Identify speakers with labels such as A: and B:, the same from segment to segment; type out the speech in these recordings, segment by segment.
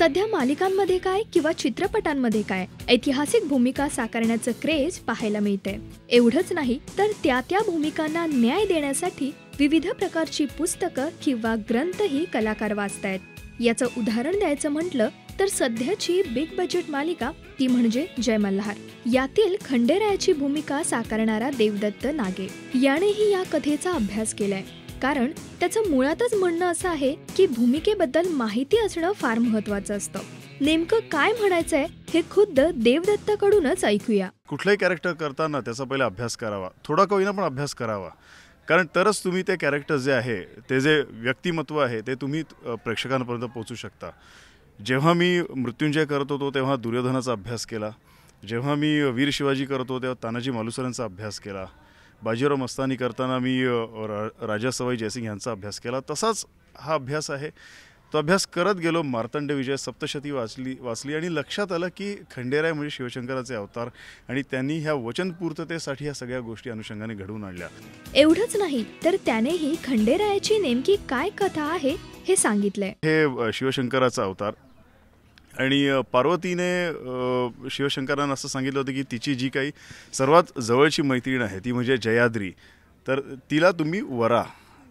A: सध्या मालिकांमध्ये काय किंवा चित्रपटांमध्ये काय ऐतिहासिक भूमिका साकारण्याचं क्रेज पाहायला मिळतंय। एवढंच नाही तर त्या भूमिकांना न्याय देण्यासाठी विविध प्रकारची पुस्तकं किंवा ग्रंथही कलाकार वाचतायत। याचं उदाहरण द्यायचं म्हटलं तर सध्याची बिग बजेट मालिका ती म्हणजे जय मल्हार। यातील खंडेरायाची भूमिका साकारणारा देवदत्त नागे यानेही या कथेचा अभ्यास केलाय, कारण त्याचं मुळातच म्हणणं असं आहे की भूमिकेबद्दल माहिती असणं फार महत्त्वाचं असतं। नेमकं काय म्हणायचंय हे खुद्द देवदत्ताकडूनच ऐकूया।
B: कुठलाही कॅरेक्टर करताना त्याचा पहिला अभ्यास करावा, थोडा का होईना पण अभ्यास करावा, कारण तरच तुम्ही ते कॅरेक्टर जे आहे ते जे व्यक्तिमत्व आहे ते तुम्ही प्रेक्षकांपर्यंत पोहोचू शकता। जेव्हा मी मृत्युंजय करत होतो तेव्हा दुर्योधनाचा अभ्यास केला, जेव्हा मी वीर शिवाजी करत होतो तेव्हा तानाजी मालुसरेंचा अभ्यास केला, बाजीराव मस्तानी करताना मी राजा सवाई जयसिंग यांचा अभ्यास केला। तसाच हा अभ्यास आहे, तो अभ्यास करत गेलो। मार्तंड विजय सप्तशती वाचली आणि लक्षात आलं की खंडेराय म्हणजे शिवशंकराचे अवतार आणि त्यांनी ह्या वचनपूर्ततेसाठी ह्या सगळ्या गोष्टी अनुषंगाने घडवून आणल्या।
A: एवढंच नाही तर त्यानेही खंडेरायाची नेमकी काय कथा आहे हे सांगितलंय।
B: हे शिवशंकराचा अवतार आणि पार्वतीने शिवशंकरांना असं सांगितलं होतं की तिची जी काही सर्वात जवळची मैत्रीण आहे ती म्हणजे जयाद्री, तर तिला तुम्ही वरा,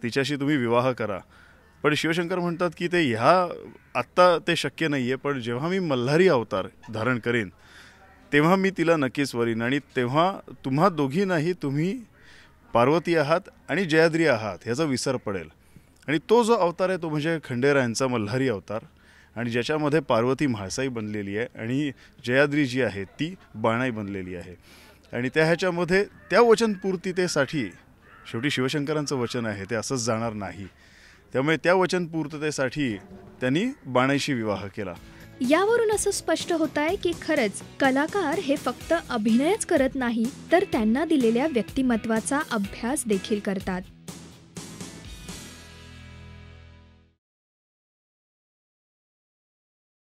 B: तिच्याशी तुम्ही विवाह करा। पण शिवशंकर म्हणतात की ते आत्ता ते शक्य नाही आहे, पण जेव्हा मी मल्हारी अवतार धारण करेन तेव्हा मी तिला नक्कीच वरीन आणि तेव्हा तुम्हा दोघींनाही तुम्ही पार्वती आहात आणि जयाद्री आहात ह्याचा विसर पडेल। आणि तो जो अवतार आहे तो म्हणजे खंडेरायांचा मल्हारी अवतार, आणि ज्याच्यामध्ये पार्वती म्हाळसाई बनलेली आहे आणि जयाद्री जी आहे ती बाणाई बनलेली आहे। आणि ह्याच्यामध्ये त्या वचनपूर्ततेसाठी शेवटी शिवशंकरांचं वचन आहे ते असंच जाणार नाही, त्यामुळे त्या वचनपूर्ततेसाठी त्यांनी बाणाईशी विवाह केला।
A: यावरून असं स्पष्ट होत आहे की खरंच कलाकार हे फक्त अभिनयच करत नाही तर त्यांना दिलेल्या व्यक्तिमत्वाचा अभ्यास देखील करतात।